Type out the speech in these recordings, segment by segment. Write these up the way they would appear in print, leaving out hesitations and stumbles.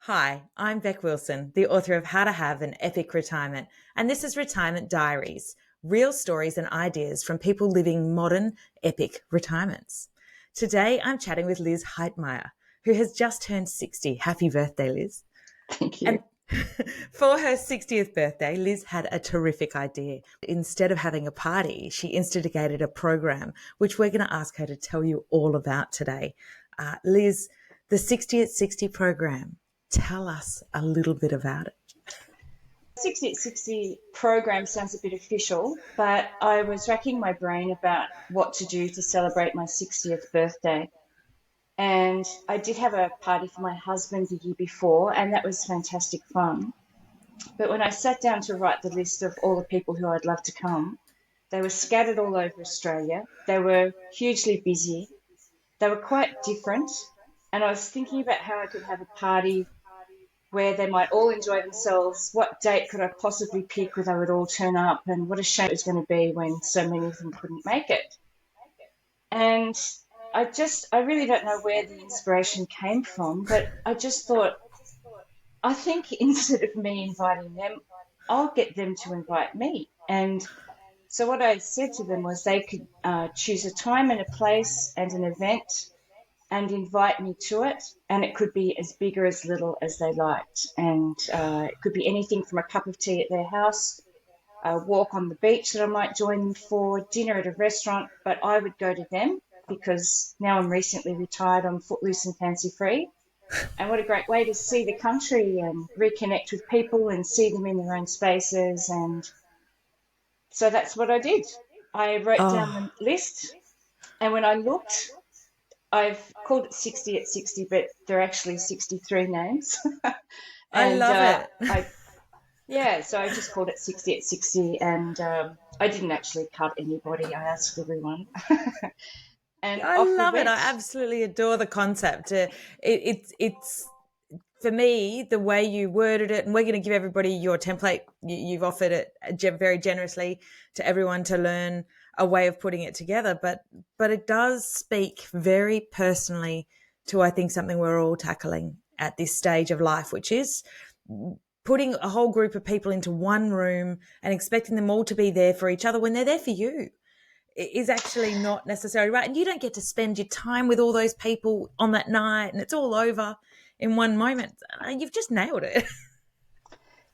Hi, I'm Bec Wilson, the author of How to Have an Epic Retirement, and this is Retirement Diaries, real stories and ideas from people living modern, epic retirements. Today, I'm chatting with Liz Heitmeyer, who has just turned 60. Happy birthday, Liz. Thank And you. for her 60th birthday, Liz had a terrific idea. Instead of having a party, she instigated a program, which we're going to ask her to tell you all about today. Liz, the 60 at 60 program, tell us a little bit about it. 60 at 60 program sounds a bit official, but I was racking my brain about what to do to celebrate my 60th birthday. And I did have a party for my husband the year before, and that was fantastic fun. But when I sat down to write the list of all the people who I'd love to come, they were scattered all over Australia. They were hugely busy. They were quite different. And I was thinking about how I could have a party where they might all enjoy themselves. What date could I possibly pick where they would all turn up? And what a shame it was going to be when so many of them couldn't make it. And I really don't know where the inspiration came from, but I just thought, I think instead of me inviting them, I'll get them to invite me. And so what I said to them was they could choose a time and a place and an event and invite me to it. And it could be as big or as little as they liked. And it could be anything from a cup of tea at their house, a walk on the beach that I might join them for, dinner at a restaurant. But I would go to them because now I'm recently retired, I'm footloose and fancy free. And what a great way to see the country and reconnect with people and see them in their own spaces. And so that's what I did. I wrote down Oh, the list. And when I looked, I've called it 60 at 60, but there are actually 63 names. I and love it. so I just called it 60 at 60. And I didn't actually cut anybody. I asked everyone. And I off we love it. I went. absolutely adore the concept. It's for me the way you worded it, and we're going to give everybody your template. You've offered it very generously to everyone to learn a way of putting it together. But it does speak very personally to, I think, something we're all tackling at this stage of life, which is putting a whole group of people into one room and expecting them all to be there for each other when they're there for you is actually not necessarily right. And you don't get to spend your time with all those people on that night and it's all over in one moment. You've just nailed it.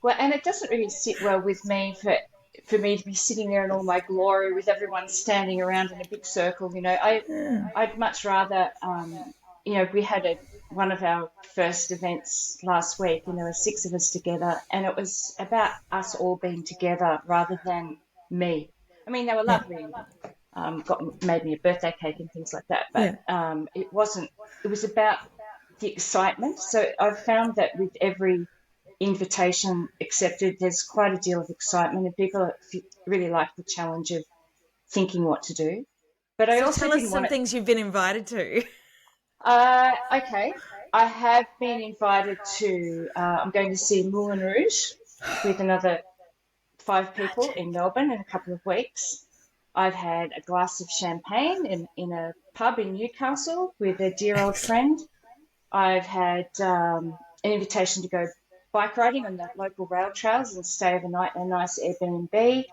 Well, and it doesn't really sit well with me for me to be sitting there in all my glory with everyone standing around in a big circle. Yeah. I'd much rather, we had one of our first events last week, and there were six of us together, and it was about us all being together rather than me. I mean, they were Yeah. lovely, made me a birthday cake and things like that, but Yeah. it wasn't. It was about the excitement. So I've found that with every invitation accepted, there's quite a deal of excitement, and people really like the challenge of thinking what to do. But I So also tell us didn't some want it. things you've been invited to. Okay, I have been invited to. I'm going to see Moulin Rouge with another five people Magic. in Melbourne in a couple of weeks. I've had a glass of champagne in a pub in Newcastle with a dear old Excellent. friend. I've had an invitation to go bike riding on the local rail trails and stay overnight in a nice Airbnb.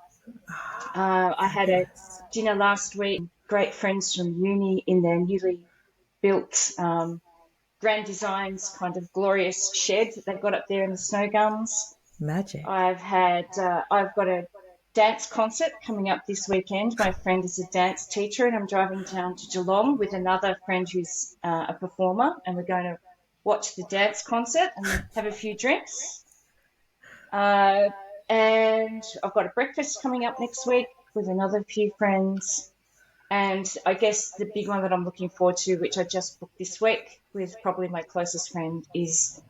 I had a Fabulous. dinner last week. Great friends from uni in their newly built Grand Designs kind of glorious shed that they've got up there in the snow gums. Magic. I've got a dance concert coming up this weekend. My friend is a dance teacher, and I'm driving down to Geelong with another friend who's a performer, and we're going to watch the dance concert and have a few drinks. Uh, and I've got a breakfast coming up next week with another few friends. And I guess the big one that I'm looking forward to, which I just booked this week with probably my closest friend, is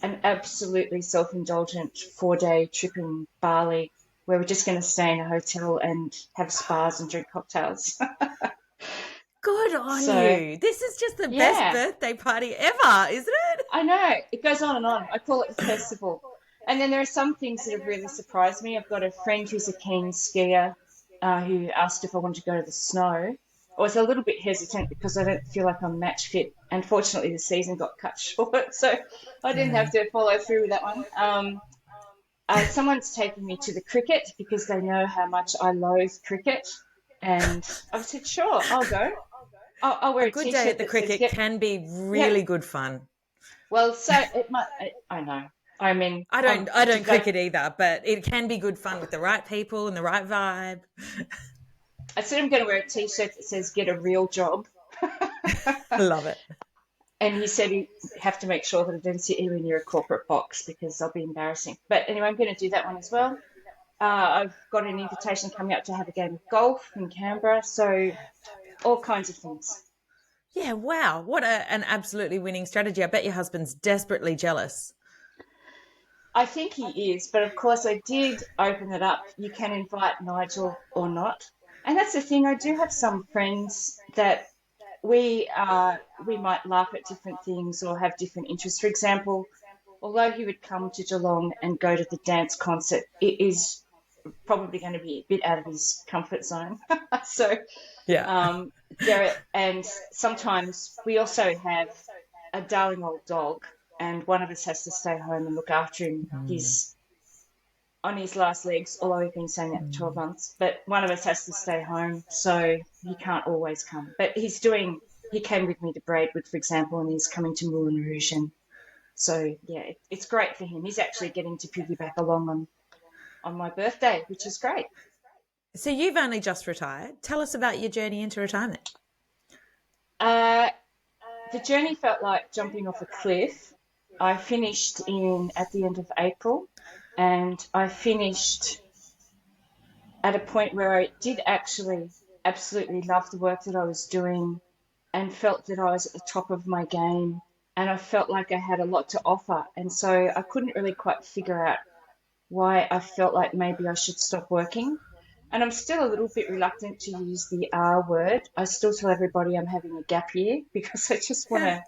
an absolutely self-indulgent 4-day trip in Bali where we're just going to stay in a hotel and have spas and drink cocktails. Good on So, you. This is just the best yeah, birthday party ever, isn't it? I know. It goes on and on. I call it the festival. And then there are some things that have really surprised me. I've got a friend who's a keen skier who asked if I wanted to go to the snow. I was a little bit hesitant because I don't feel like I'm match fit and fortunately the season got cut short, so I didn't Yeah. have to follow through with that one. Someone's taken me to the cricket because they know how much I loathe cricket, and I've said, sure, I'll go. I'll wear A a good day t-shirt at the that says cricket "Get." can be Yeah, really good fun. well, so it might. I know. I mean, I don't cricket either, but it can be good fun with the right people and the right vibe. I said I'm going to wear a t-shirt that says "Get a real job," Love it. and he said you have to make sure that I don't sit anywhere near a corporate box because I'll be embarrassing. But anyway, I'm going to do that one as well. I've got an invitation coming up to have a game of golf in Canberra, so all kinds of things. Yeah, wow. What an absolutely winning strategy. I bet your husband's desperately jealous. I think he is, but of course I did open it up. You can invite Nigel or not. And that's the thing, I do have some friends that we might laugh at different things or have different interests. For example, although he would come to Geelong and go to the dance concert, it is probably going to be a bit out of his comfort zone. So Yeah. um, and sometimes we also have a darling old dog, and one of us has to stay home and look after him. He's on his last legs, although we've been saying that for 12 months, but one of us has to stay home, so he can't always come. But he came with me to Braidwood, for example, and he's coming to Moulin Rouge. And so, yeah, it's great for him. He's actually getting to piggyback along on my birthday, which is great. So you've only just retired. Tell us about your journey into retirement. Uh, the journey felt like jumping off a cliff. I finished in at the end of April, and I finished at a point where I did actually absolutely love the work that I was doing and felt that I was at the top of my game, and I felt like I had a lot to offer. And so I couldn't really quite figure out why I felt like maybe I should stop working. And I'm still a little bit reluctant to use the R word. I still tell everybody I'm having a gap year because Yeah.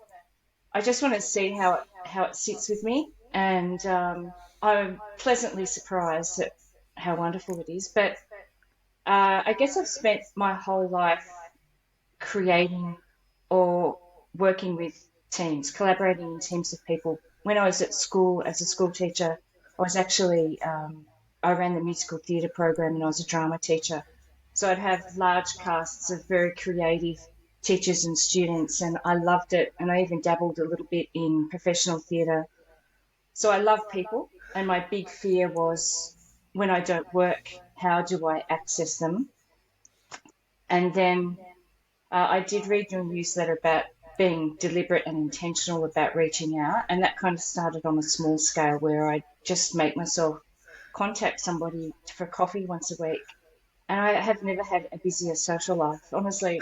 I just want to see how it sits with me. And I'm pleasantly surprised at how wonderful it is. But I guess I've spent my whole life creating or working with teams, collaborating in teams of people. When I was at school as a school teacher, I was actually, I ran the musical theatre program and I was a drama teacher. So I'd have large casts of very creative teachers and students, and I loved it. And I even dabbled a little bit in professional theatre. So I love people, and my big fear was when I don't work, how do I access them? And then I did read your newsletter about being deliberate and intentional about reaching out, and that kind of started on a small scale where I just make myself contact somebody for coffee once a week. And I have never had a busier social life. Honestly,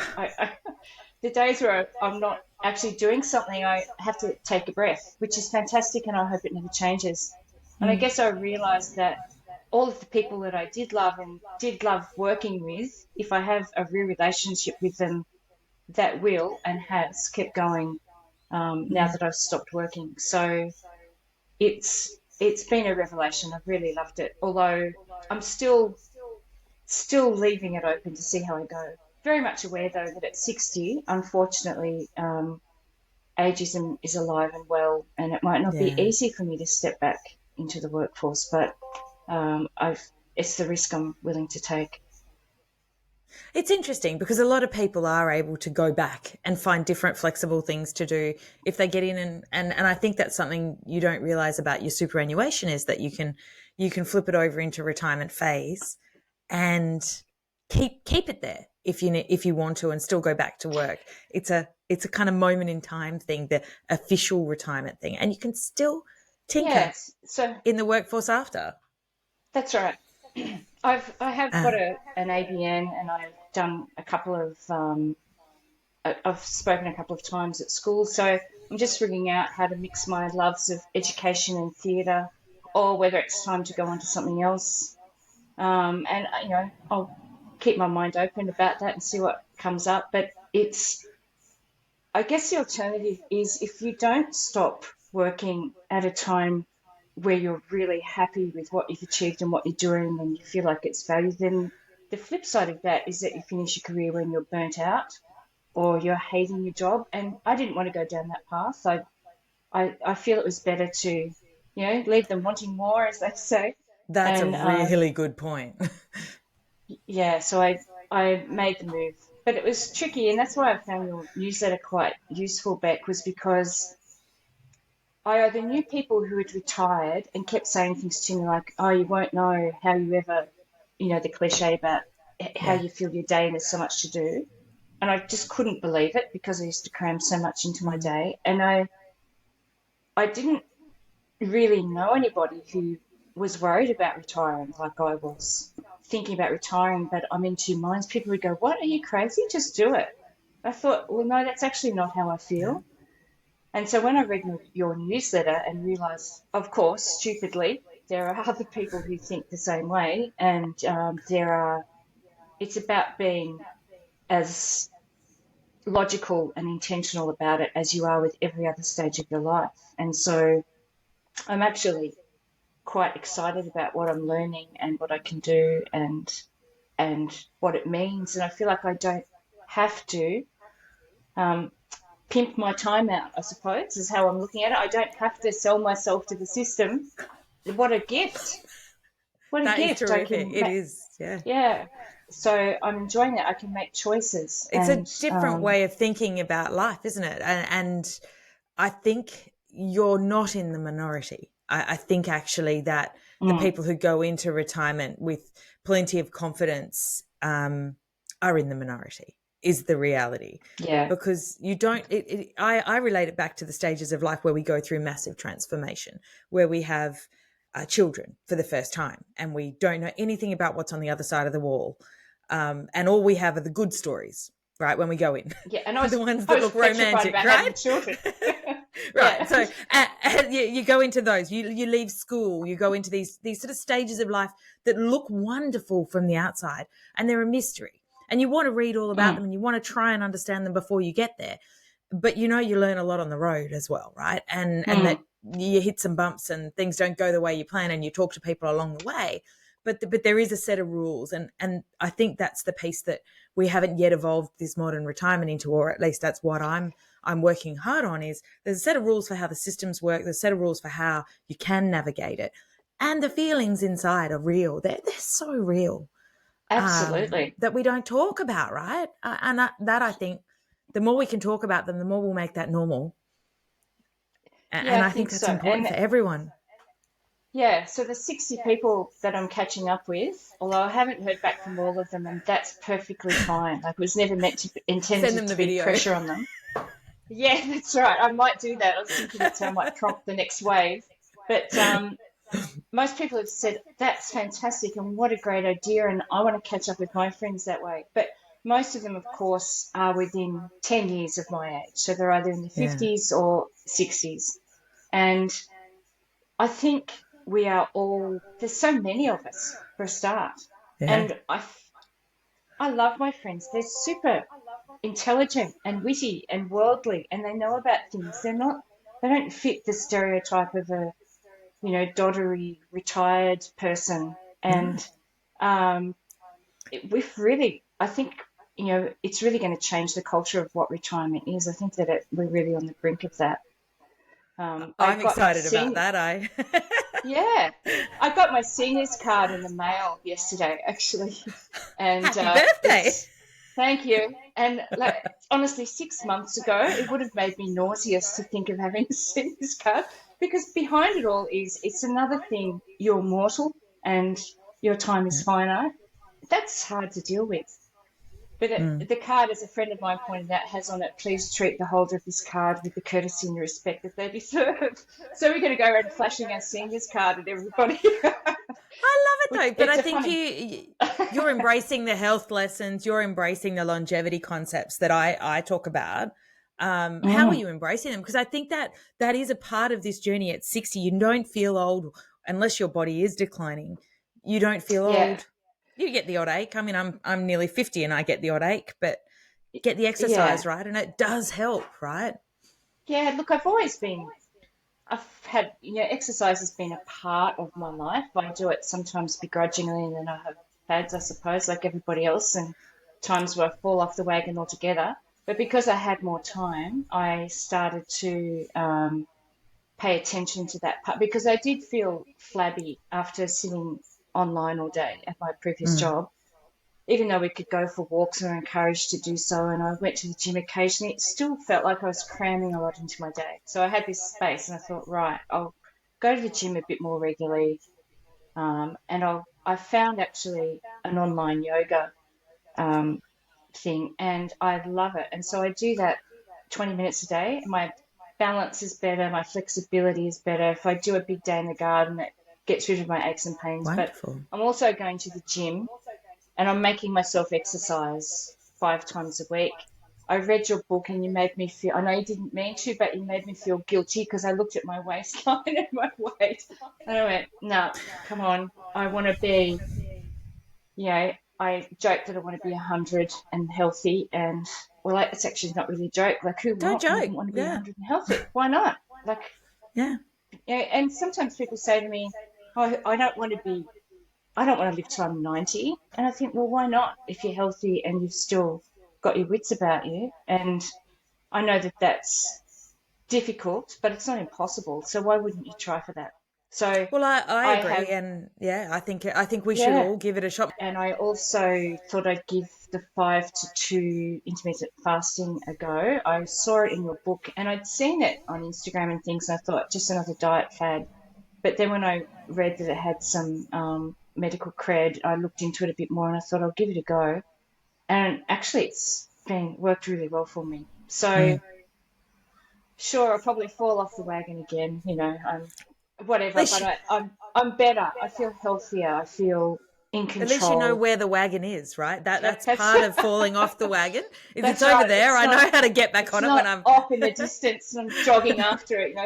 the days where I'm not actually doing something, I have to take a breath, which is fantastic, and I hope it never changes. And I guess I realized that all of the people that I did love and did love working with, if I have a real relationship with them, that will and has kept going now that I've stopped working. So it's been a revelation. I've really loved it. Although I'm still leaving it open to see how I go. Very much aware though that at 60, unfortunately, ageism is alive and well, and it might not be Yeah. easy for me to step back into the workforce, but it's the risk I'm willing to take. It's interesting because a lot of people are able to go back and find different flexible things to do if they get in, and I think that's something you don't realize about your superannuation is that you can flip it over into retirement phase and keep it there if you want to and still go back to work. It's a kind of moment in time thing, the official retirement thing, and you can still tinker Yes, so in the workforce after. that's right. I have got Uh, an ABN, and I've done a couple of I've spoken a couple of times at school, so I'm just figuring out how to mix my loves of education and theatre, or whether it's time to go on to something else. And I'll keep my mind open about that and see what comes up. But I guess the alternative is if you don't stop working at a time where you're really happy with what you've achieved and what you're doing and you feel like it's valued, then the flip side of that is that you finish your career when you're burnt out. or you're hating your job. And I didn't want to go down that path. I feel it was better to, leave them wanting more, as they say. That's a And really good point. yeah, so I made the move. But it was tricky, and that's why I found your newsletter quite useful, Beck, was because I either knew people who had retired and kept saying things to me like, oh, you won't know how you ever, the cliche about how Yeah. you feel your day and there's so much to do. And I just couldn't believe it because I used to cram so much into my day. And I didn't really know anybody who was worried about retiring like I was thinking about retiring, but I'm in two minds. People would go, what, are you crazy? Just do it. I thought, well, no, that's actually not how I Yeah. feel. And so when I read your newsletter and realised, of course, stupidly, there are other people who think the same way, and it's about being as logical and intentional about it as you are with every other stage of your life. And so I'm actually quite excited about what I'm learning and what I can do and what it means. And I feel like I don't have to um, pimp my time out, I suppose, is how I'm looking at it. I don't have to sell myself to the system. What a gift. What a That is gift. I terrific. can It make, is. Yeah. yeah. So I'm enjoying it. I can make choices. It's a And different way of thinking about life, isn't it? And I think you're not in the minority. I think actually that the mm, people who go into retirement with plenty of confidence are in the minority, is the reality. yeah, Because you don't, I relate it back to the stages of life where we go through massive transformation, where we have children for the first time and we don't know anything about what's on the other side of the wall. And all we have are the good stories, right? When we go in, yeah. And the ones I that was look petrified romantic, about having right? children. Right. Yeah. So you go into those. You leave school. You go into these sort of stages of life that look wonderful from the outside, and they're a mystery. And you want to read all about Mm, them, and you want to try and understand them before you get there. But you learn a lot on the road as well, right? And mm, that you hit some bumps and things don't go the way you plan, and you talk to people along the way. But there is a set of rules, and I think that's the piece that we haven't yet evolved this modern retirement into, or at least that's what I'm working hard on. Is there's a set of rules for how the systems work, there's a set of rules for how you can navigate it, and the feelings inside are real. They're so real, absolutely. that we don't talk about, right? And that I think the more we can talk about them, the more we'll make that normal. Yeah, And I I think think that's so. important And for everyone. yeah, so the 60 people that I'm catching up with, although I haven't heard back from all of them, and that's perfectly fine. Like, it was never meant to Send intended them the to be video. pressure on them. Yeah, that's right. I might do that. I was thinking that's how I might prompt the next wave. But most people have said, that's fantastic and what a great idea. And I want to catch up with my friends that way. But most of them, of course, are within 10 years of my age. So they're either in the Yeah. 50s or 60s. And I think we are all, there's so many of us for a start. Yeah. And I love my friends. They're super intelligent and witty and worldly and they know about things. They don't fit the stereotype of a, doddery retired person. No. And we've really, I think, it's really going to change the culture of what retirement is. I think that we're really on the brink of that. I I'm got my excited about senior, that. yeah, I got my seniors card in the mail yesterday, actually, and Happy birthday. it's thank you. And like, honestly, 6 months ago, it would have made me nauseous to think of having a seniors card because behind it all is it's another thing. You're mortal and your time is finite. That's hard to deal with. But Mm. the card, as a friend of mine pointed out, has on it, please treat the holder of this card with the courtesy and respect that they deserve. So we're going to go around flashing our seniors card at everybody. I love it though, but It's I a think funny. you're embracing the health lessons, you're embracing the longevity concepts that I talk about. How are Mm, you embracing them? Because I think that is a part of this journey at 60. You don't feel old unless your body is declining. You don't feel yeah, old. You get the odd ache. I mean, I'm nearly 50 and I get the odd ache, but get the yeah, exercise, right? And it does help, right? yeah. Look, I've had, exercise has been a part of my life. I do it sometimes begrudgingly, and then I have fads, I suppose, like everybody else, and times where I fall off the wagon altogether. But because I had more time, I started to pay attention to that part because I did feel flabby after sitting online all day at my previous Mm. job. Even though we could go for walks and were encouraged to do so, and I went to the gym occasionally, it still felt like I was cramming a lot into my day. So I had this space, and I thought, right, I'll go to the gym a bit more regularly, and I found actually an online yoga um, thing, and I love it. And so I do that 20 minutes a day. My balance is better, my flexibility is better. If I do a big day in the garden, it gets rid of my aches and pains. But Wonderful. I'm also going to the gym and I'm making myself exercise 5 times a week. I read your book and you made me feel, I know you didn't mean to, but you made me feel guilty because I looked at my waistline and my weight and I went, no, come on, I want to be, I joke that I want to be 100 and healthy and, well, like, it's actually not really a joke. Like, Don't wouldn't joke. want to be Yeah. 100 and healthy? Why not? Like, Yeah. and sometimes people say to me, oh, I don't want to live till I'm 90. And I think, well, why not if you're healthy and you've still got your wits about you? And I know that that's difficult, but it's not impossible. So why wouldn't you try for that? So Well, I I agree, have, and yeah, I think we should yeah. all give it a shot. And I also thought I'd give the 5 to 2 intermittent fasting a go. I saw it in your book and I'd seen it on Instagram and things. And I thought just another diet fad. But then when I read that it had some medical cred, I looked into it a bit more and I thought I'll give it a go. And actually, it's been worked really well for me. So Mm. sure, I'll probably fall off the wagon again, At whatever. least, But you, I'm better. I feel healthier. I feel in at least you know control. where the wagon is, right? That's That's part of falling off the wagon. Is it's that's over right. there. I know how to get back It's on it when not I'm. off in the distance and I'm jogging after it.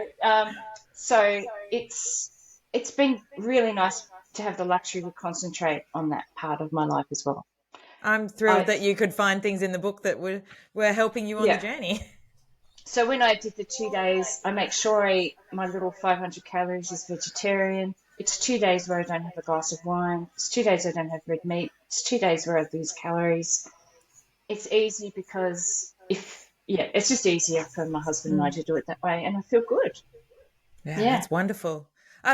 So it's been really nice to have the luxury to concentrate on that part of my life as well. I'm thrilled I that you could find things in the book that were helping you on the Yeah. journey. So when I did the 2 days, I make sure I eat my little 500 calories is vegetarian. It's 2 days where I don't have a glass of wine. It's 2 days I don't have red meat. It's 2 days where I lose calories. It's easy because it's just easier for my husband and I Mm. to do it that way, and I feel good. Yeah, Yeah. that's wonderful.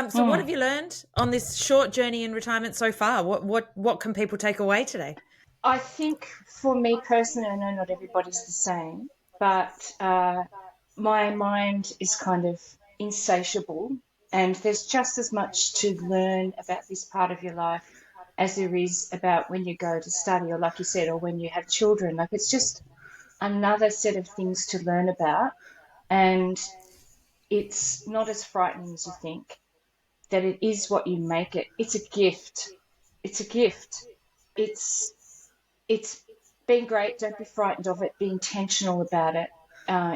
So what have Mm. you learned on this short journey in retirement so far? What can people take away today? I think for me personally, I know not everybody's the same, but my mind is kind of insatiable, and there's just as much to learn about this part of your life as there is about when you go to study, or like you said, or when you have children. Like it's just another set of things to learn about, and it's not as frightening as you think. That it is what you make it. It's a gift. It's a gift. It's it's been great. Don't be frightened of it. Be intentional about it.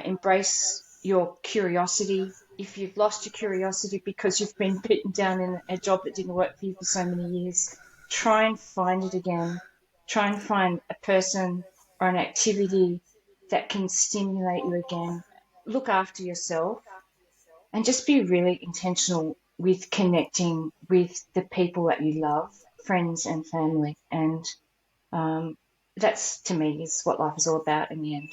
Embrace your curiosity. If you've lost your curiosity because you've been beaten down in a job that didn't work for you for so many years, try and find it again. Try and find a person or an activity that can stimulate you again. Look after yourself and just be really intentional with connecting with the people that you love, friends and family. And um, that's to me is what life is all about in the end.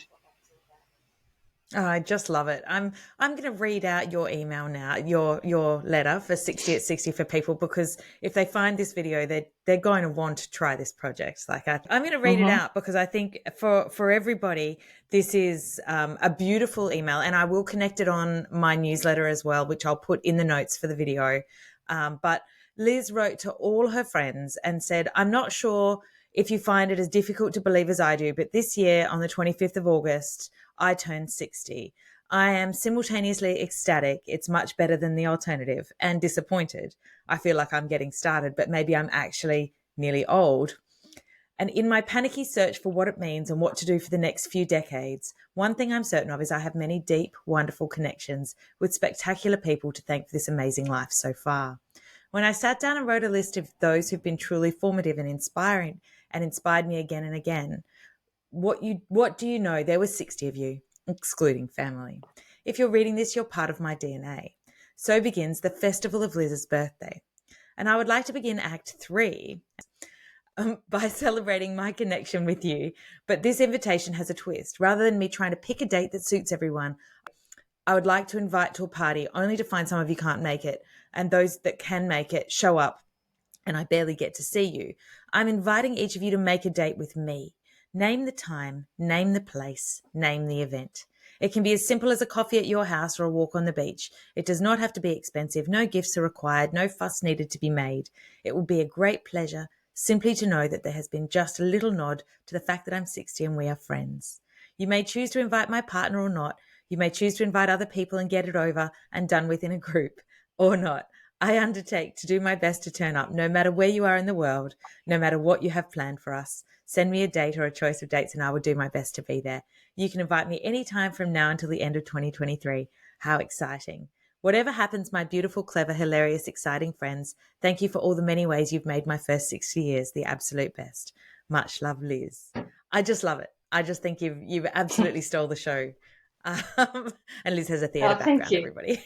Oh, I just love it. I'm going to read out your email now, your letter for 60 at 60 for people, because if they find this video, they're going to want to try this project. I'm going to read it Mm-hmm. out because I think for everybody, this is a beautiful email, and I will connect it on my newsletter as well, which I'll put in the notes for the video. But Liz wrote to all her friends and said, "I'm not sure if you find it as difficult to believe as I do, but this year on the 25th of August, I turned 60. I am simultaneously ecstatic, it's much better than the alternative, and disappointed. I feel like I'm getting started, but maybe I'm actually nearly old. And in my panicky search for what it means and what to do for the next few decades, one thing I'm certain of is I have many deep, wonderful connections with spectacular people to thank for this amazing life so far. When I sat down and wrote a list of those who've been truly formative and inspiring and inspired me again and again, what do you know? There were 60 of you, excluding family. If you're reading this, you're part of my DNA. So begins the Festival of Liz's birthday. And I would like to begin Act 3 by celebrating my connection with you. But this invitation has a twist. Rather than me trying to pick a date that suits everyone, I would like to invite to a party only to find some of you can't make it, and those that can make it show up and I barely get to see you. I'm inviting each of you to make a date with me. Name the time, name the place, name the event. It can be as simple as a coffee at your house or a walk on the beach. It does not have to be expensive. No gifts are required. No fuss needed to be made. It will be a great pleasure simply to know that there has been just a little nod to the fact that I'm 60 and we are friends. You may choose to invite my partner or not. You may choose to invite other people and get it over and done with in a group or not. I undertake to do my best to turn up, no matter where you are in the world, no matter what you have planned for us. Send me a date or a choice of dates and I will do my best to be there. You can invite me anytime from now until the end of 2023. How exciting. Whatever happens, my beautiful, clever, hilarious, exciting friends, thank you for all the many ways you've made my first 60 years the absolute best. Much love, Liz. I just love it. I just think you've absolutely stole the show. And Liz has a theatre Oh, thank background, you. everybody.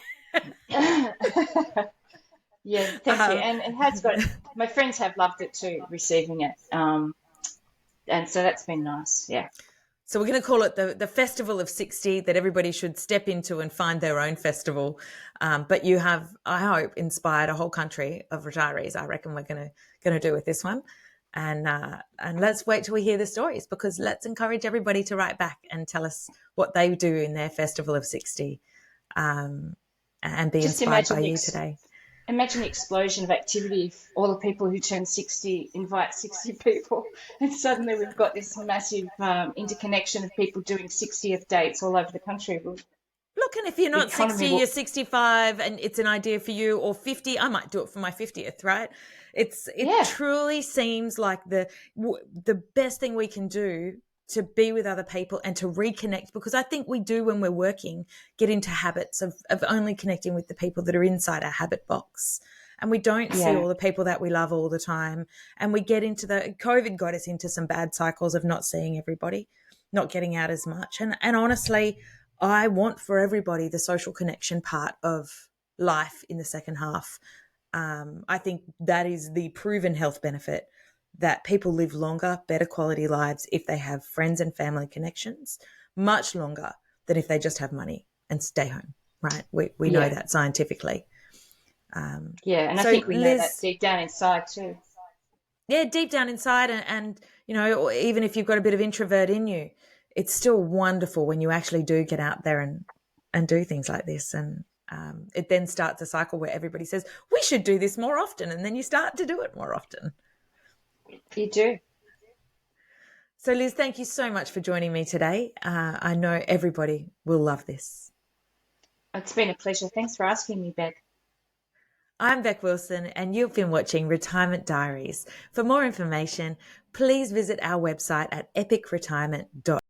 Yeah, thank you. And it has got, my friends have loved it too, receiving it. And so that's been nice. Yeah. So we're going to call it the Festival of 60, that everybody should step into and find their own festival. But you have, I hope, inspired a whole country of retirees. I reckon we're going to do with this one. And let's wait till we hear the stories, because let's encourage everybody to write back and tell us what they do in their Festival of 60, and be Just inspired by you today. Imagine the explosion of activity if all the people who turn 60 invite 60 people, and suddenly we've got this massive interconnection of people doing 60th dates all over the country. Look, and if you're not 60, you're 65 and it's an idea for you, or 50, I might do it for my 50th, right? It truly seems like the best thing we can do to be with other people and to reconnect, because I think we do, when we're working, get into habits of only connecting with the people that are inside our habit box. And we don't see all the people that we love all the time. And we get into COVID got us into some bad cycles of not seeing everybody, not getting out as much. And honestly, I want for everybody the social connection part of life in the second half. I think that is the proven health benefit, that people live longer, better quality lives if they have friends and family connections, much longer than if they just have money and stay home, right? We know that scientifically. And I think we know that deep down inside too. Yeah, deep down inside, and you know, even if you've got a bit of introvert in you, it's still wonderful when you actually do get out there and do things like this. And it then starts a cycle where everybody says, we should do this more often. And then you start to do it more often. You do. So, Liz, thank you so much for joining me today. I know everybody will love this. It's been a pleasure. Thanks for asking me, Bec. I'm Bec Wilson, and you've been watching Retirement Diaries. For more information, please visit our website at epicretirement.com.